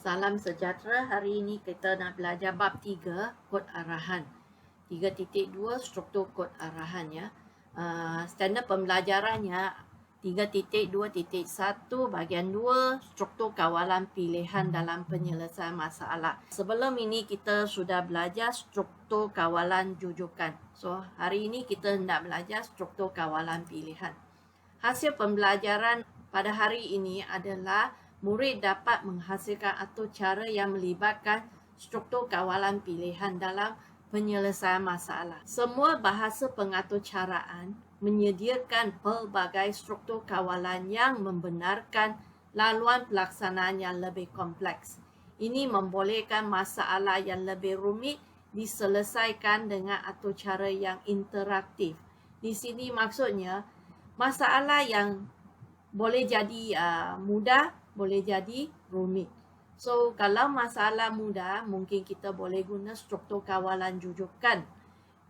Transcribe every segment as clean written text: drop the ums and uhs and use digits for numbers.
Salam sejahtera, hari ini kita nak belajar bab 3, kod arahan. 3.2 struktur kod arahan ya. Standard pembelajarannya 3.2.1 bahagian 2 struktur kawalan pilihan dalam penyelesaian masalah. Sebelum ini kita sudah belajar struktur kawalan jujukan. So hari ini kita nak belajar struktur kawalan pilihan. Hasil pembelajaran pada hari ini adalah murid dapat menghasilkan atur cara yang melibatkan struktur kawalan pilihan dalam penyelesaian masalah. Semua bahasa pengaturcaraan menyediakan pelbagai struktur kawalan yang membenarkan laluan pelaksanaan yang lebih kompleks. Ini membolehkan masalah yang lebih rumit diselesaikan dengan atur cara yang interaktif. Di sini maksudnya masalah yang boleh jadi mudah, boleh jadi rumit. So, kalau masalah mudah, mungkin kita boleh guna struktur kawalan jujukan.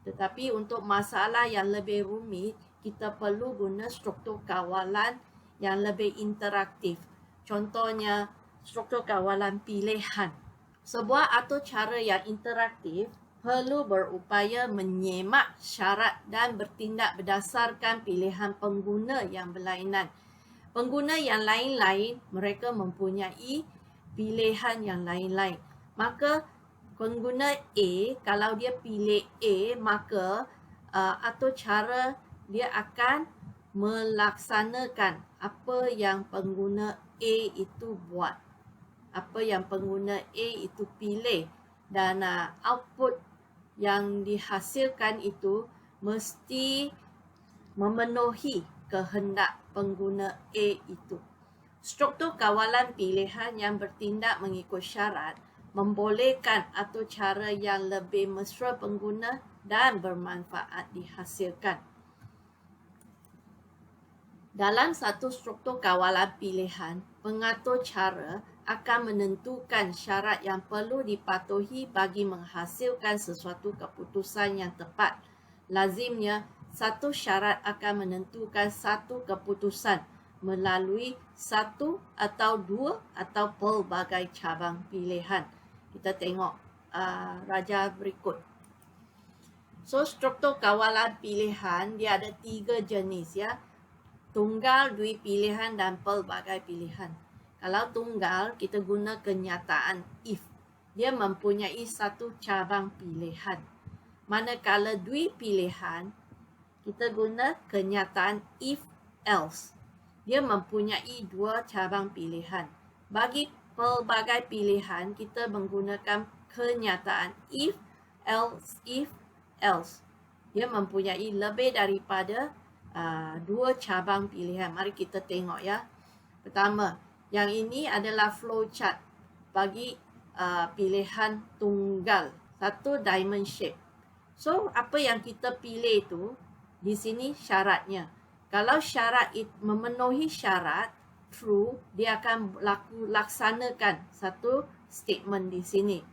Tetapi untuk masalah yang lebih rumit, kita perlu guna struktur kawalan yang lebih interaktif. Contohnya, struktur kawalan pilihan. Sebuah atur cara yang interaktif perlu berupaya menyemak syarat dan bertindak berdasarkan pilihan pengguna yang berlainan. Pengguna yang lain-lain, mereka mempunyai pilihan yang lain-lain. Maka pengguna A, kalau dia pilih A, maka atur cara dia akan melaksanakan apa yang pengguna A itu buat. Apa yang pengguna A itu pilih. Dan output yang dihasilkan itu mesti memenuhi kehendak pengguna A itu. Struktur kawalan pilihan yang bertindak mengikut syarat membolehkan atur cara yang lebih mesra pengguna dan bermanfaat dihasilkan. Dalam satu struktur kawalan pilihan, pengatur cara akan menentukan syarat yang perlu dipatuhi bagi menghasilkan sesuatu keputusan yang tepat. Lazimnya, satu syarat akan menentukan satu keputusan melalui satu atau dua atau pelbagai cabang pilihan. Kita tengok raja berikut. So, struktur kawalan pilihan dia ada 3 jenis ya. Tunggal, dui pilihan dan pelbagai pilihan. Kalau tunggal, kita guna kenyataan if. Dia mempunyai satu cabang pilihan. Manakala dui pilihan, kita guna kenyataan if else. Dia mempunyai 2 cabang pilihan. Bagi pelbagai pilihan, kita menggunakan kenyataan if else. Dia mempunyai lebih daripada 2 cabang pilihan. Mari kita tengok ya. Pertama, yang ini adalah flowchart bagi pilihan tunggal. Satu diamond shape. So, apa yang kita pilih itu, di sini syaratnya. Kalau syarat memenuhi syarat, true, dia akan laksanakan satu statement di sini.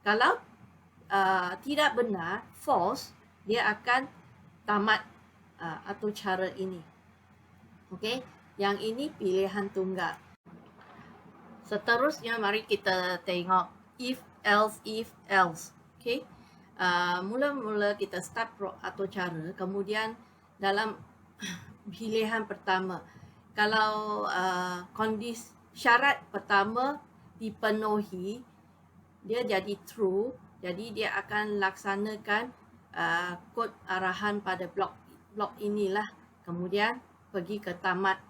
Kalau tidak benar, false, dia akan tamat atur cara ini. Okey, yang ini pilihan tunggal. Seterusnya mari kita tengok if else. Okey. Mula-mula kita start atur cara, kemudian dalam pilihan pertama, kalau syarat pertama dipenuhi, dia jadi true, jadi dia akan laksanakan kod arahan pada blok inilah, kemudian pergi ke tamat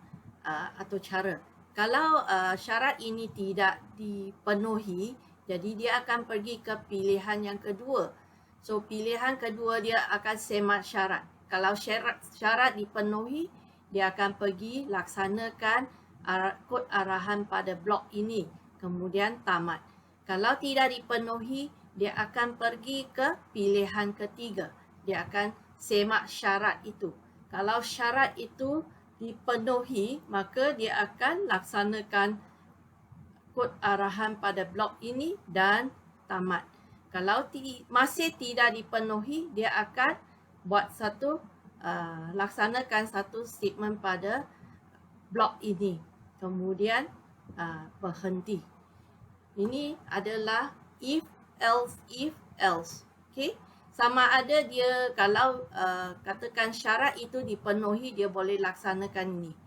atur cara. Kalau syarat ini tidak dipenuhi, jadi dia akan pergi ke pilihan yang kedua. So, pilihan kedua dia akan semak syarat. Kalau syarat dipenuhi, dia akan pergi laksanakan kod arahan pada blok ini, kemudian tamat. Kalau tidak dipenuhi, dia akan pergi ke pilihan ketiga. Dia akan semak syarat itu. Kalau syarat itu dipenuhi, maka dia akan laksanakan kod arahan pada blok ini dan tamat. Kalau masih tidak dipenuhi, dia akan buat laksanakan satu statement pada blok ini. Kemudian berhenti. Ini adalah if, else. Okay? Sama ada dia kalau katakan syarat itu dipenuhi, dia boleh laksanakan ini.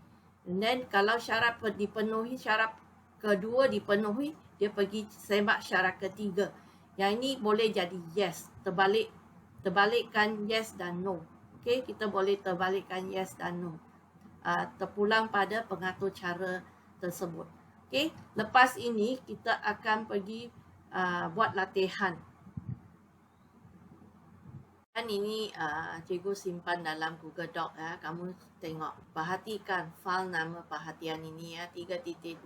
And then kalau syarat dipenuhi, syarat kedua dipenuhi, dia pergi sembah syarat ketiga. Yang ini boleh jadi yes, terbalikkan yes dan no. Okay, kita boleh terbalikkan yes dan no. Terpulang pada pengatur cara tersebut. Okay, lepas ini kita akan pergi buat latihan. Dan ini cikgu simpan dalam Google Doc ya. Kamu tengok, perhatikan fail nama perhatian ini ya, 3.2.1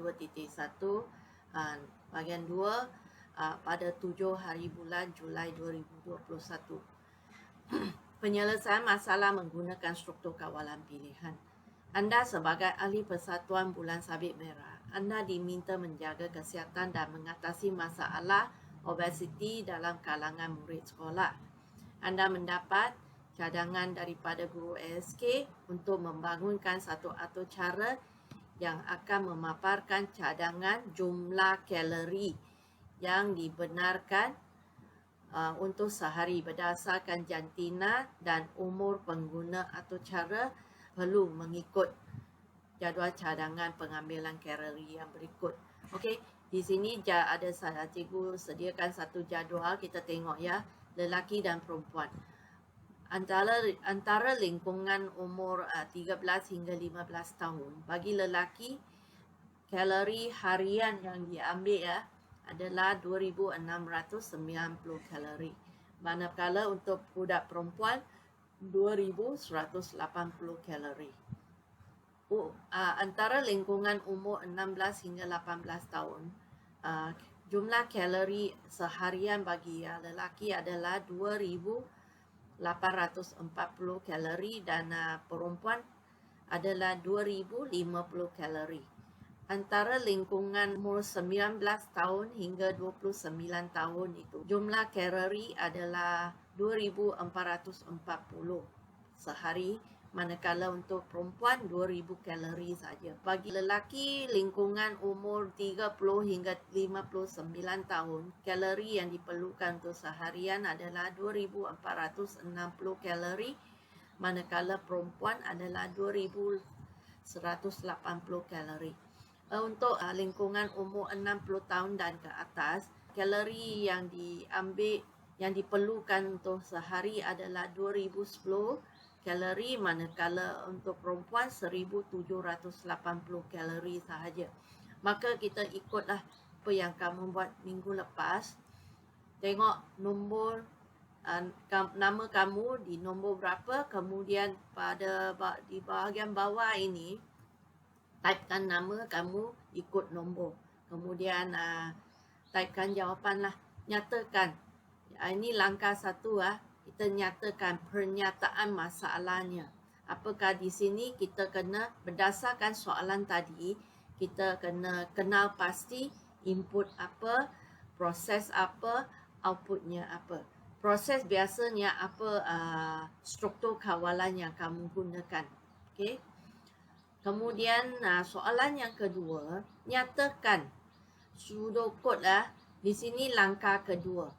bahagian 2 pada 7 hari bulan Julai 2021. Penyelesaian masalah menggunakan struktur kawalan pilihan. Anda sebagai ahli Persatuan Bulan Sabit Merah, Anda diminta menjaga kesihatan dan mengatasi masalah obesiti dalam kalangan murid sekolah. Anda mendapat cadangan daripada guru ASK untuk membangunkan satu atur cara yang akan memaparkan cadangan jumlah kalori yang dibenarkan untuk sehari berdasarkan jantina dan umur pengguna atur cara perlu mengikut jadual cadangan pengambilan kalori yang berikut. Okey, di sini ada cikgu sediakan satu jadual, kita tengok ya. Lelaki dan perempuan. Antara lingkungan umur 13 hingga 15 tahun. Bagi lelaki, kalori harian yang diambil ya adalah 2,690 kalori. Manakala untuk budak perempuan 2,180 kalori. Antara lingkungan umur 16 hingga 18 tahun. Jumlah kalori seharian bagi lelaki adalah 2,840 kalori dan perempuan adalah 2,050 kalori. Antara lingkungan umur 19 tahun hingga 29 tahun itu, jumlah kalori adalah 2,440 sehari. Manakala untuk perempuan 2,000 kalori saja. Bagi lelaki lingkungan umur 30 hingga 59 tahun, kalori yang diperlukan untuk seharian adalah 2,460 kalori. Manakala perempuan adalah 2,180 kalori. Untuk lingkungan umur 60 tahun dan ke atas, kalori yang diperlukan untuk sehari adalah 2,010 kalori, manakala untuk perempuan 1,780 kalori sahaja. Maka kita ikutlah apa yang kamu buat minggu lepas. Tengok nombor nama kamu di nombor berapa, kemudian di bahagian bawah ini typekan nama kamu ikut nombor. Kemudian typekan jawapan lah, nyatakan. Ini langkah 1 kita nyatakan pernyataan masalahnya. Apakah di sini kita kena berdasarkan soalan tadi, kita kena kenal pasti input apa, proses apa, outputnya apa. Proses biasanya apa struktur kawalan yang kamu gunakan. Okey. Kemudian soalan yang kedua, nyatakan pseudocode di sini langkah kedua.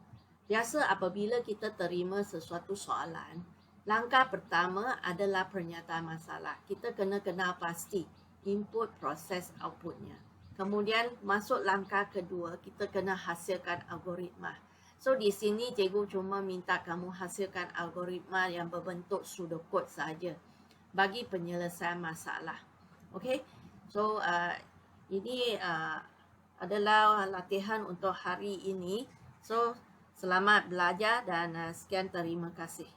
Biasa apabila kita terima sesuatu soalan, langkah pertama adalah pernyataan masalah. Kita kena kenal pasti input, proses, outputnya. Kemudian masuk langkah kedua, kita kena hasilkan algoritma. So di sini cikgu cuma minta kamu hasilkan algoritma yang berbentuk pseudocode saja bagi penyelesaian masalah. Okey. So ini adalah latihan untuk hari ini. So selamat belajar dan sekian, terima kasih.